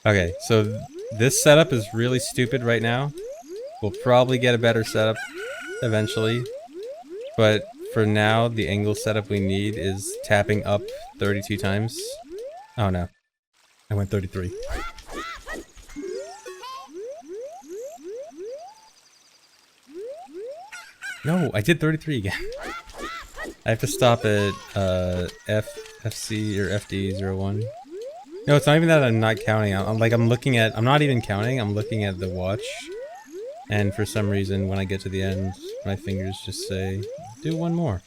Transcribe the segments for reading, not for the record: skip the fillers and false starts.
Okay, so this setup is really stupid right now. We'll probably get a better setup eventually. But for now, the angle setup we need is tapping up 32 times. Oh no. I went 33. No, I did 33 again. I have to stop at FC or FD01. No, it's not even that I'm not counting. I'm looking at, I'm not even counting, I'm looking at the watch. And for some reason, when I get to the end, my fingers just say, do one more.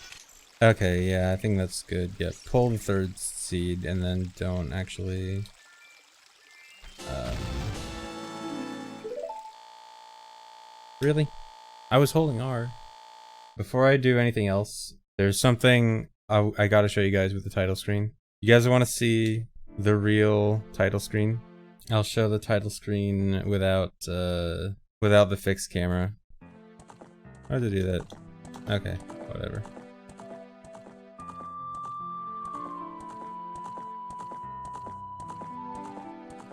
Okay, yeah, I think that's good. Yeah, pull the third seed and then don't actually... Really? I was holding R. Before I do anything else, there's something I gotta show you guys with the title screen. You guys want to see the real title screen? I'll show the title screen without the fixed camera. How'd they do that? Okay, whatever.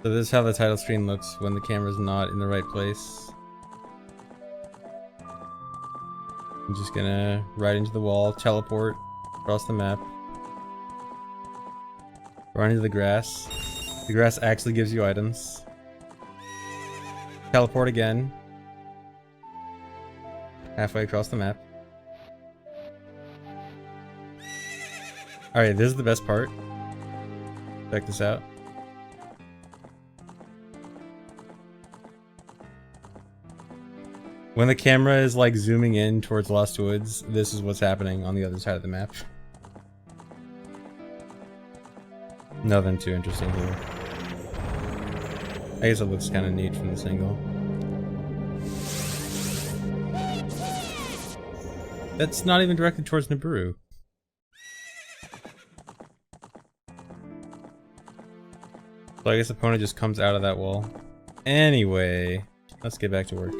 So this is how the title screen looks when the camera's not in the right place. I'm just gonna ride into the wall, teleport across the map. Run into the grass. The grass actually gives you items. Teleport again. Halfway across the map. Alright, this is the best part. Check this out. When the camera is like zooming in towards Lost Woods, this is what's happening on the other side of the map. Nothing too interesting here. I guess it looks kind of neat from this angle. That's not even directed towards Nibiru. So I guess the opponent just comes out of that wall. Anyway, let's get back to work.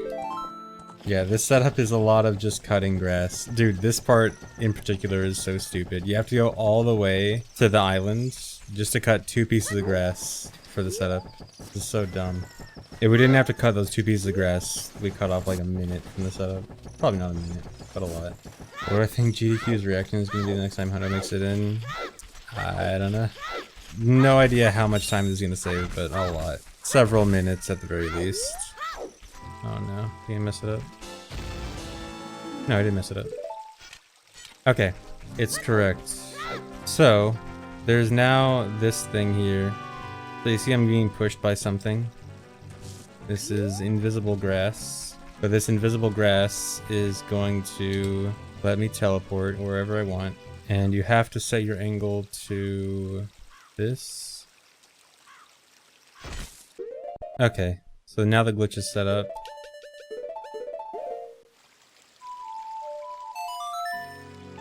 Yeah, this setup is a lot of just cutting grass. Dude, this part in particular is so stupid. You have to go all the way to the island just to cut 2 pieces of grass for the setup. This is so dumb. If we didn't have to cut those 2 pieces of grass, we cut off like a minute from the setup. Probably not a minute, but a lot. What do I think GDQ's reaction is going to be the next time Hunter makes it in? I don't know. No idea how much time this is going to save, but a lot. Several minutes at the very least. Oh no, did I mess it up? No, I didn't mess it up. Okay, it's correct. So, there's now this thing here. So you see I'm being pushed by something. This is invisible grass. But this invisible grass is going to let me teleport wherever I want. And you have to set your angle to this. Okay, so now the glitch is set up.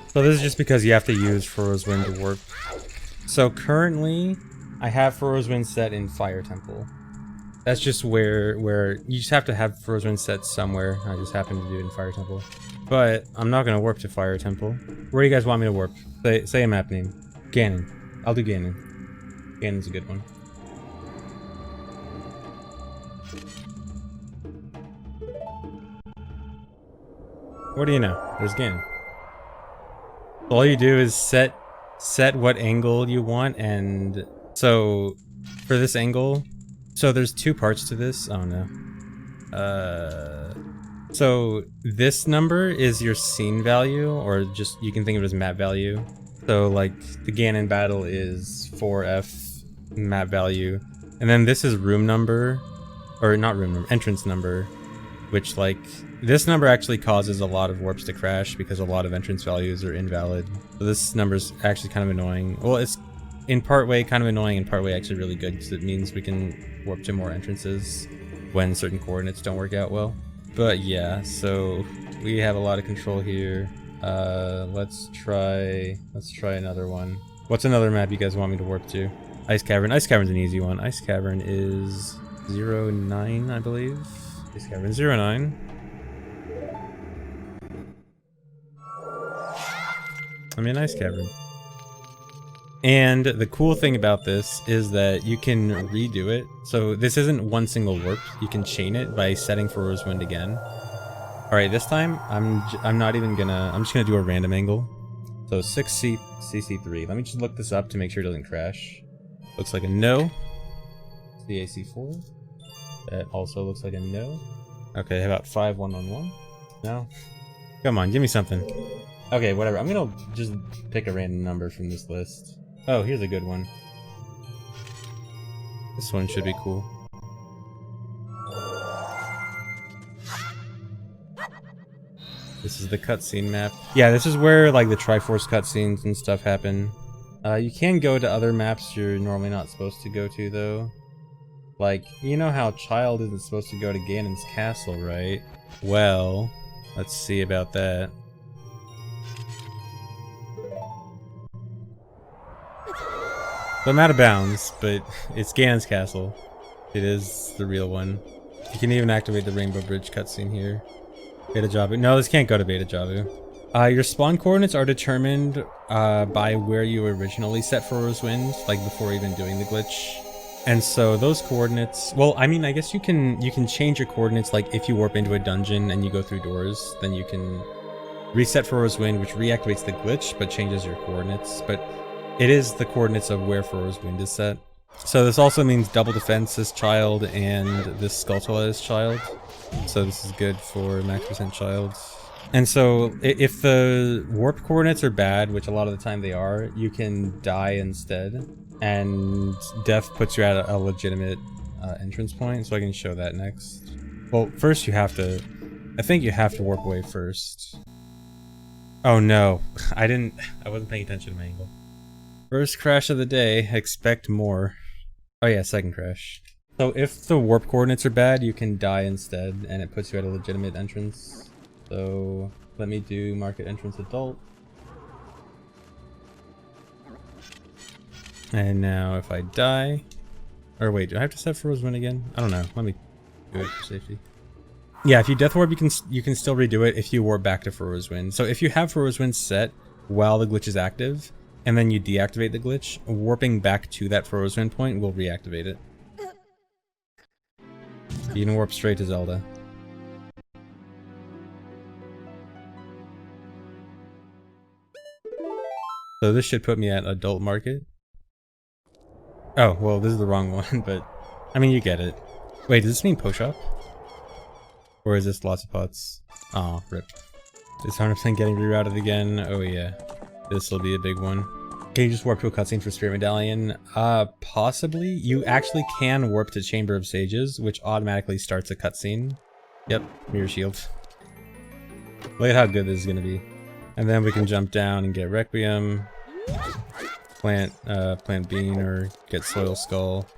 So this is just because you have to use Furrow's Wind to work. So currently, I have Furrow's Wind set in Fire Temple. That's just where you just have to have Furrow's Wind set somewhere. I just happen to do it in Fire Temple. But I'm not gonna warp to Fire Temple. Where do you guys want me to warp? Say a map name. Ganon. I'll do Ganon. Ganon's a good one. What do you know? There's Ganon. All you do is set what angle you want, and so for this angle, so there's 2 parts to this. Oh no. So this number is your scene value, or just you can think of it as map value. So like the Ganon battle is 4F map value, and then this is room number, or not room number, entrance number, which like this number actually causes a lot of warps to crash because a lot of entrance values are invalid. So this number is actually kind of annoying. Well, it's in part way kind of annoying, in part way actually really good, because it means we can warp to more entrances when certain coordinates don't work out well. But yeah, so we have a lot of control here. Let's try another one. What's another map you guys want me to warp to? Ice Cavern. Ice Cavern's an easy one. Ice Cavern is 09, I believe. Ice Cavern 09. I'm in Ice Cavern. And the cool thing about this is that you can redo it. So this isn't one single warp. You can chain it by setting for Rosewind again. All right, this time I'm not even gonna. I'm just gonna do a random angle. So 6C CC3. Let me just look this up to make sure it doesn't crash. Looks like a no. CAC4. That also looks like a no. Okay, how about 5111? No. Come on, give me something. Okay, whatever. I'm gonna just pick a random number from this list. Oh, here's a good one. This one should be cool. This is the cutscene map. Yeah, this is where like the Triforce cutscenes and stuff happen. You can go to other maps you're normally not supposed to go to though. Like, you know how Child isn't supposed to go to Ganon's castle, right? Well, let's see about that. So I'm out of bounds, but it's Ganon's castle. It is the real one. You can even activate the Rainbow Bridge cutscene here. Beta Javu. No, this can't go to Beta Javu. Your spawn coordinates are determined by where you originally set for Rosewind, like before even doing the glitch. And so those coordinates, well, I mean, I guess you can change your coordinates, like if you warp into a dungeon and you go through doors, then you can reset for Rosewind, which reactivates the glitch, but changes your coordinates. But it is the coordinates of where Rosewind is set. So this also means double defense is Child and this Skulltula is Child. So this is good for max percent Child. And so if the warp coordinates are bad, which a lot of the time they are, you can die instead. And death puts you at a legitimate entrance point, so I can show that next. Well, first you have to, I think you have to warp away first. Oh no, I wasn't paying attention to my angle. First crash of the day, expect more. Oh yeah, second crash. So if the warp coordinates are bad, you can die instead, and it puts you at a legitimate entrance. So let me do market entrance adult. And now if I die, or wait, do I have to set for Rosewind again? I don't know. Let me do it for safety. Yeah, if you death warp, you can still redo it if you warp back to Rosewind. So if you have Rosewind set while the glitch is active, and then you deactivate the glitch, warping back to that Rosewind point will reactivate it. You can warp straight to Zelda. So this should put me at adult market. Oh, well, this is the wrong one, but I mean, you get it. Wait, does this mean Poshop? Or is this lots of pots? Aw, rip. Is 100% getting rerouted again? Oh yeah. This will be a big one. Can you just warp to a cutscene for Spirit Medallion? Possibly. You actually can warp to Chamber of Sages, which automatically starts a cutscene. Yep, Mirror Shield. Look at how good this is gonna be. And then we can jump down and get Requiem. Plant Bean or get Soil Skull.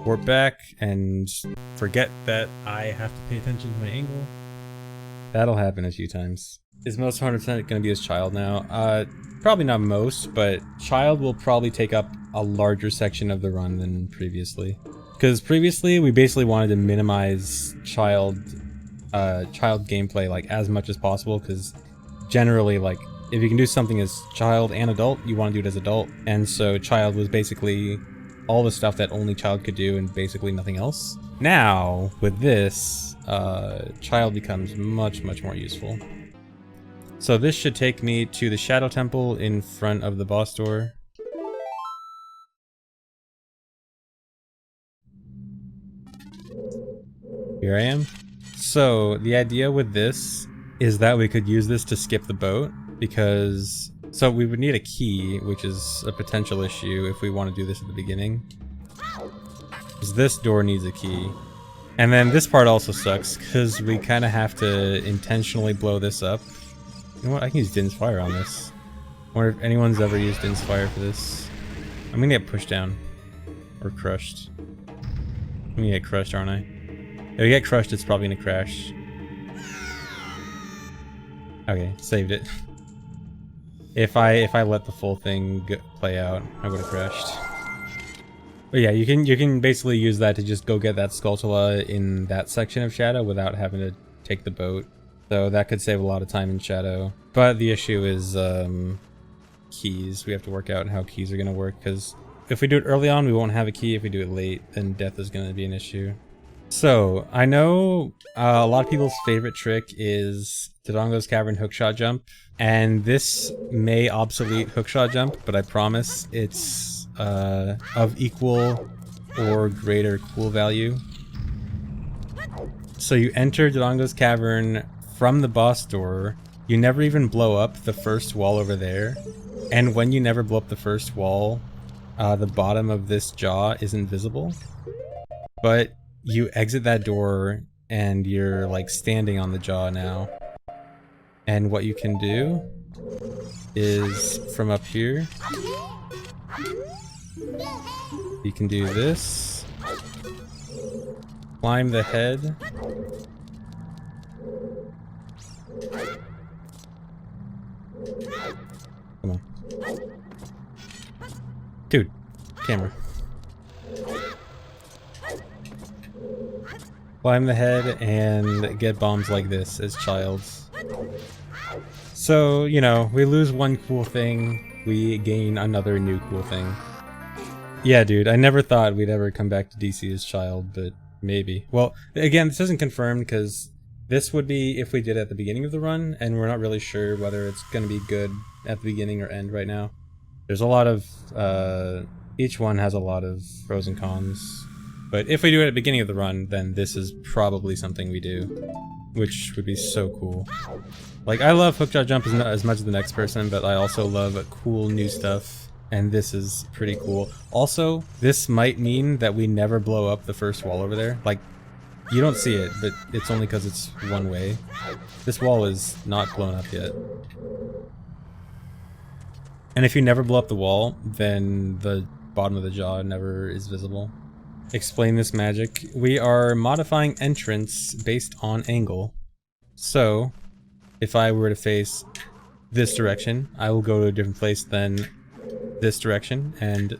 Warp back and forget that I have to pay attention to my angle. That'll happen a few times. Is most 100% going to be as Child now? Probably not most, but Child will probably take up a larger section of the run than previously. Because previously we basically wanted to minimize Child gameplay like as much as possible, because generally like if you can do something as Child and adult, you want to do it as adult. And so Child was basically all the stuff that only Child could do and basically nothing else. Now, with this, Child becomes much, much more useful. So this should take me to the Shadow Temple in front of the boss door. Here I am. So the idea with this is that we could use this to skip the boat, because so we would need a key, which is a potential issue if we want to do this at the beginning. Because this door needs a key. And then this part also sucks, because we kind of have to intentionally blow this up. You know what, I can use Din's Fire on this. I wonder if anyone's ever used Din's Fire for this. I'm gonna get pushed down. Or crushed. I'm gonna get crushed, aren't I? If we get crushed, it's probably gonna crash. Okay, saved it. If I let the full thing play out, I would have crashed. But yeah, you can basically use that to just go get that Skulltula in that section of Shadow without having to take the boat. So that could save a lot of time in Shadow. But the issue is keys. We have to work out how keys are going to work, because if we do it early on, we won't have a key. If we do it late, then death is going to be an issue. So, I know a lot of people's favorite trick is Dodongo's Cavern hookshot jump, and this may obsolete hookshot jump, but I promise it's of equal or greater cool value. So you enter Dodongo's Cavern from the boss door, you never even blow up the first wall over there, and when you never blow up the first wall, the bottom of this jaw isn't visible, but you exit that door and you're like standing on the jaw now. And what you can do is from up here, you can do this, climb the head, come on, dude, camera. Climb the head and get bombs like this as childs. So, you know, we lose one cool thing, we gain another new cool thing. Yeah, dude, I never thought we'd ever come back to DC as child, but maybe. Well, again, this isn't confirmed, because this would be if we did it at the beginning of the run, and we're not really sure whether it's going to be good at the beginning or end right now. There's a lot of, each one has a lot of pros and cons. But if we do it at the beginning of the run, then this is probably something we do, which would be so cool. Like, I love hookshot jump as much as the next person, but I also love cool new stuff, and this is pretty cool. Also, this might mean that we never blow up the first wall over there. Like, you don't see it, but it's only because it's one way. This wall is not blown up yet. And if you never blow up the wall, then the bottom of the jaw never is visible. Explain this magic. We are modifying entrance based on angle. So, if I were to face this direction, I will go to a different place than this direction, and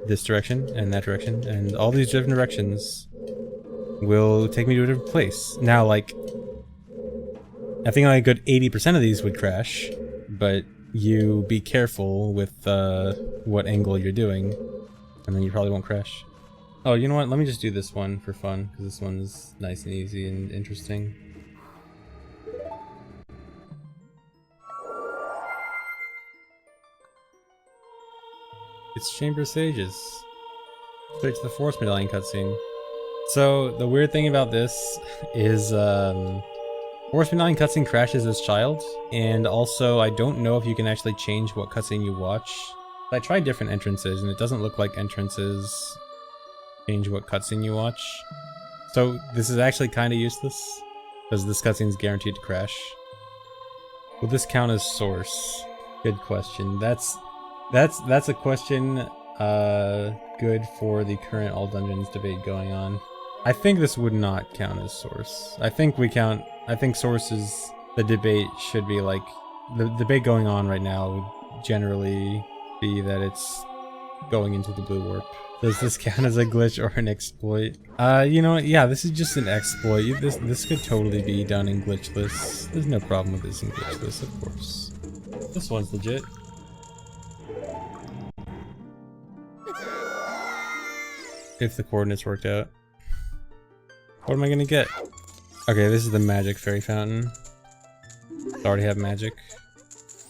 this direction, and that direction, and all these different directions will take me to a different place. Now, like, I think like a good 80% of these would crash, but you be careful with what angle you're doing, and then you probably won't crash. Oh, you know what? Let me just do this one for fun, because this one is nice and easy and interesting. It's Chamber Sages. Straight to the Force Medallion cutscene. So, the weird thing about this is, Force Medallion cutscene crashes as child, and also I don't know if you can actually change what cutscene you watch. I tried different entrances, and it doesn't look like entrances change what cutscene you watch. So this is actually kind of useless, because this cutscene is guaranteed to crash. Will this count as source? Good question. That's a question good for the current All Dungeons debate going on. I think this would not count as source. I think source is, the debate should be like, the debate going on right now would generally be that it's going into the blue warp. Does this count as a glitch or an exploit? You know what? Yeah, this is just an exploit. This could totally be done in glitchless. There's no problem with this in glitchless, of course. This one's legit. If the coordinates worked out. What am I gonna get? Okay, this is the magic fairy fountain. I already have magic.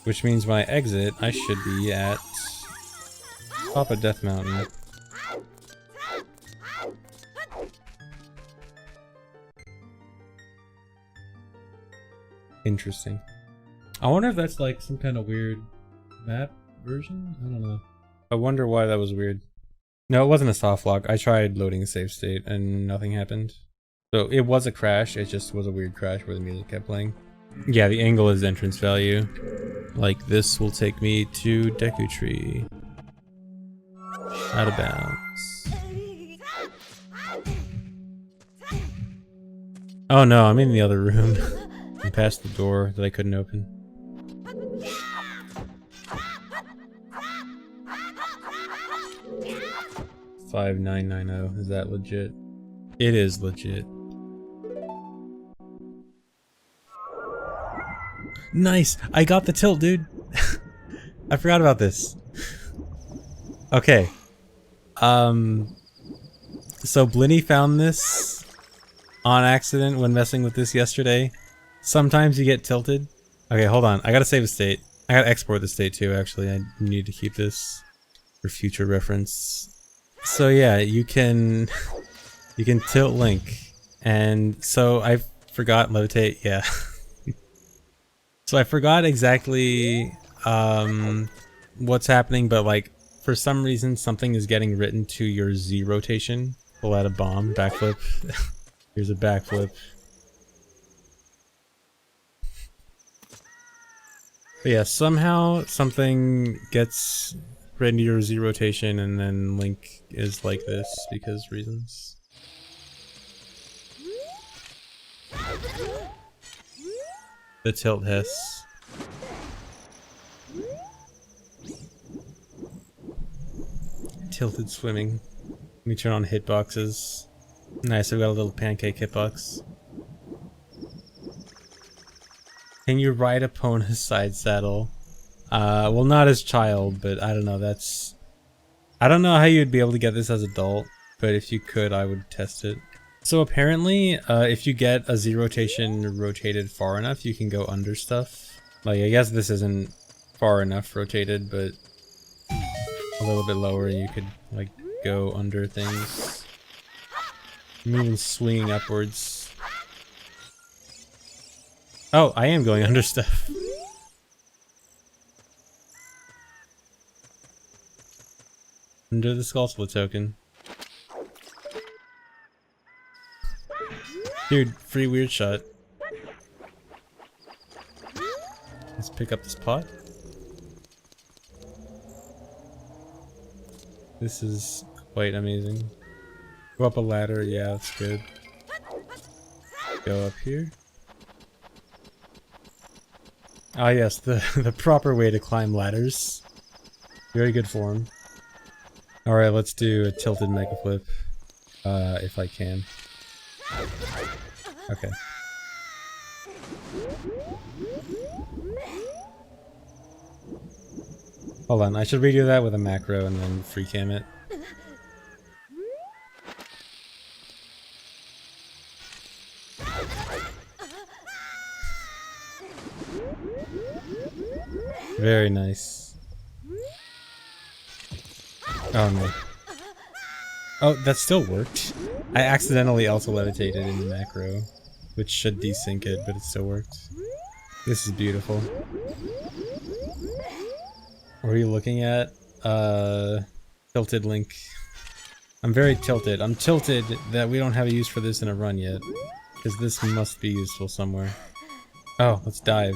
Which means when I exit, I should be at top of Death Mountain. Interesting. I wonder if that's like some kind of weird map version? I don't know. I wonder why that was weird. No, it wasn't a soft lock. I tried loading a save state and nothing happened. So it was a crash, it just was a weird crash where the music kept playing. Yeah, the angle is entrance value. Like this will take me to Deku Tree. Out of bounds. Oh no, I'm in the other room. I'm past the door that I couldn't open. $5990. Is that legit? It is legit. Nice! I got the tilt, dude! I forgot about this. Okay. So Blinny found this on accident when messing with this yesterday. Sometimes you get tilted. Okay, hold on. I gotta save a state. I gotta export the state too, actually. I need to keep this for future reference. So yeah, you can tilt Link. And so I forgot levitate, yeah. So I forgot exactly what's happening, but like for some reason something is getting written to your Z rotation. Pull out a bomb, backflip. Here's a backflip. But yeah, somehow something gets written to your Z rotation and then Link is like this because reasons. The tilt hiss. Tilted swimming. Let me turn on hitboxes. Nice, I've got a little pancake hitbox. Can you ride a Pona's side saddle? Well, not as child, but I don't know, that's... I don't know how you'd be able to get this as adult, but if you could, I would test it. So apparently, if you get a Z rotation rotated far enough, you can go under stuff. Like, I guess this isn't far enough rotated, but a little bit lower and you could, like, go under things. I'm even swinging upwards. Oh, I am going under stuff. Under the skull split token. Dude, free weird shot. Let's pick up this pot. This is quite amazing. Go up a ladder, yeah, that's good. Go up here. Ah yes, the proper way to climb ladders. Very good form. Alright, let's do a tilted mega flip. If I can. Okay. Hold on, I should redo that with a macro and then free cam it. Very nice. Oh no. Oh, that still worked. I accidentally also levitated in the macro, which should desync it, but it still worked. This is beautiful. What are you looking at? Tilted Link. I'm very tilted. I'm tilted that we don't have a use for this in a run yet, because this must be useful somewhere. Oh, let's dive.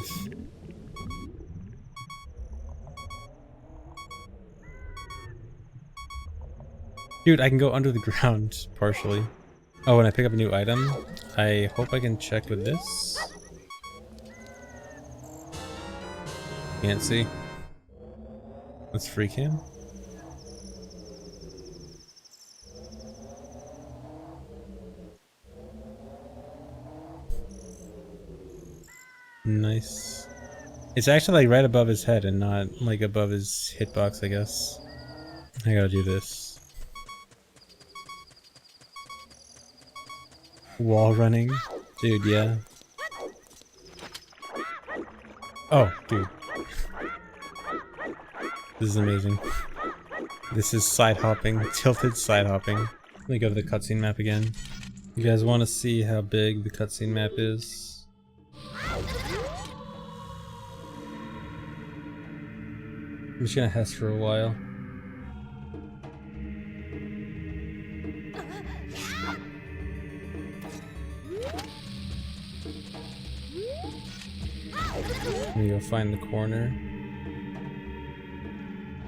Dude, I can go under the ground, partially. Oh, when I pick up a new item, I hope I can check with this. Can't see. Let's free cam. Nice. It's actually like right above his head and not like above his hitbox, I guess. I gotta do this. Wall running? Dude, yeah. Oh, dude. This is amazing. This is side hopping, tilted side hopping. Let me go to the cutscene map again. You guys want to see how big the cutscene map is? I'm just gonna Hess for a while. Let me go find the corner.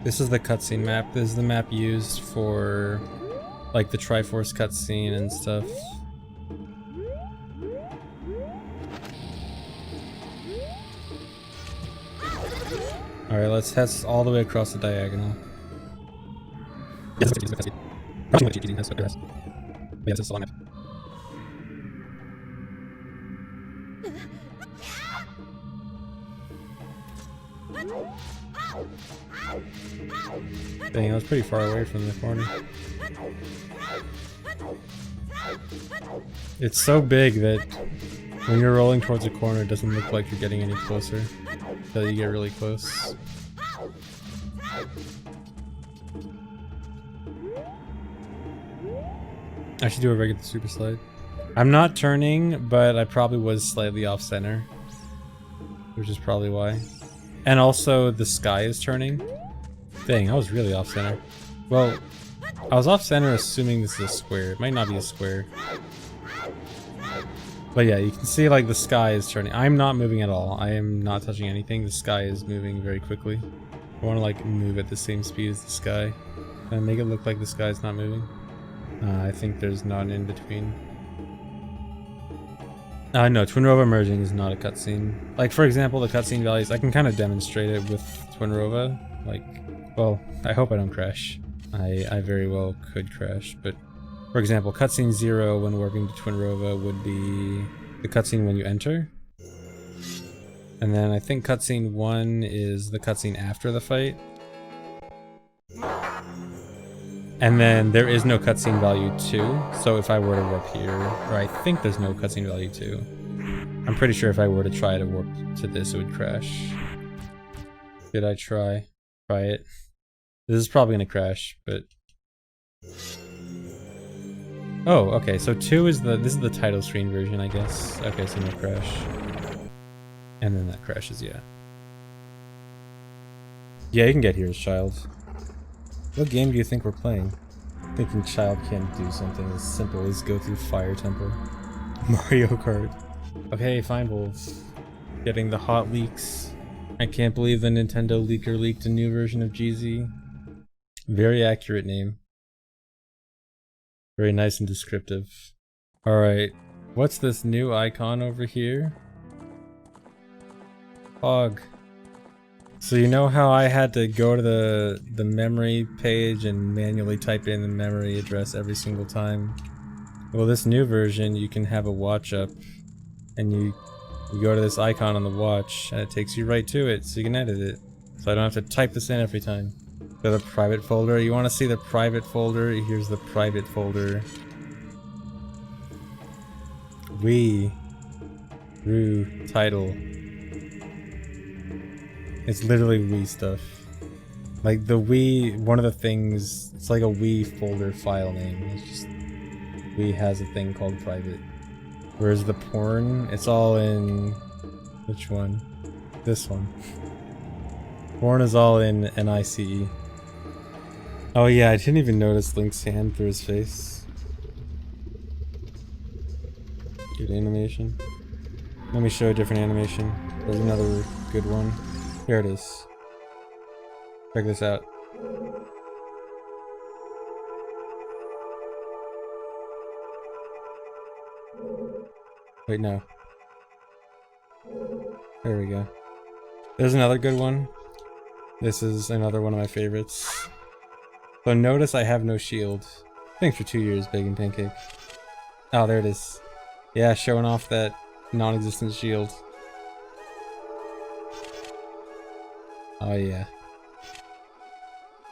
This is the cutscene map. This is the map used for like the Triforce cutscene and stuff. Alright, let's Hess all the way across the diagonal. Dang, I was pretty far away from the corner. It's so big that when you're rolling towards a corner, it doesn't look like you're getting any closer until you get really close. I should do a regular super slide. I'm not turning, but I probably was slightly off center, which is probably why. And also the sky is turning. Dang, I was really off center. Well, I was off center assuming this is a square. It might not be a square. But yeah, you can see like the sky is turning. I'm not moving at all. I am not touching anything. The sky is moving very quickly. I want to like move at the same speed as the sky and make it look like the sky is not moving. I think there's not an in-between. No, Twinrova merging is not a cutscene. Like, for example, the cutscene values, I can kind of demonstrate it with Twinrova. Like, well, I hope I don't crash. I very well could crash, but for example, cutscene 0 when warping to Twinrova would be the cutscene when you enter. And then I think cutscene 1 is the cutscene after the fight. And then there is no cutscene value 2, so if I were to warp here, or I think there's no cutscene value 2. I'm pretty sure if I were to try to warp to this, it would crash. Did I try? Try it. This is probably gonna crash, but... Oh, okay, so 2 is this is the title screen version, I guess. Okay, so no crash. And then that crashes, yeah. Yeah, you can get here as child. What game do you think we're playing? Thinking child can't do something as simple as go through Fire Temple. Mario Kart. Okay, fine, Wolves. Getting the hot leaks. I can't believe the Nintendo leaker leaked a new version of GZ. Very accurate name. Very nice and descriptive. Alright, what's this new icon over here? Fog. So you know how I had to go to the memory page and manually type in the memory address every single time? Well, this new version, you can have a watch up and you go to this icon on the watch and it takes you right to it so you can edit it. So I don't have to type this in every time. Go to the private folder. You want to see the private folder? Here's the private folder. Title. It's literally Wii stuff. Like the Wii, one of the things, it's like a Wii folder file name. It's just, Wii has a thing called private. Whereas the porn, it's all in, which one? This one. Porn is all in NICE. Oh yeah, I didn't even notice Link's hand through his face. Good animation. Let me show a different animation. There's another good one. Here it is. Check this out. Wait, no. There we go. There's another good one. This is another one of my favorites. So notice I have no shield. Thanks for 2 years, Bacon Pancake. Oh, there it is. Yeah, showing off that non-existent shield. Oh yeah.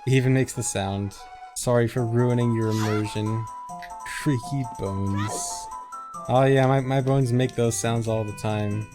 He even makes the sound. Sorry for ruining your immersion. Creaky bones. Oh yeah, my bones make those sounds all the time.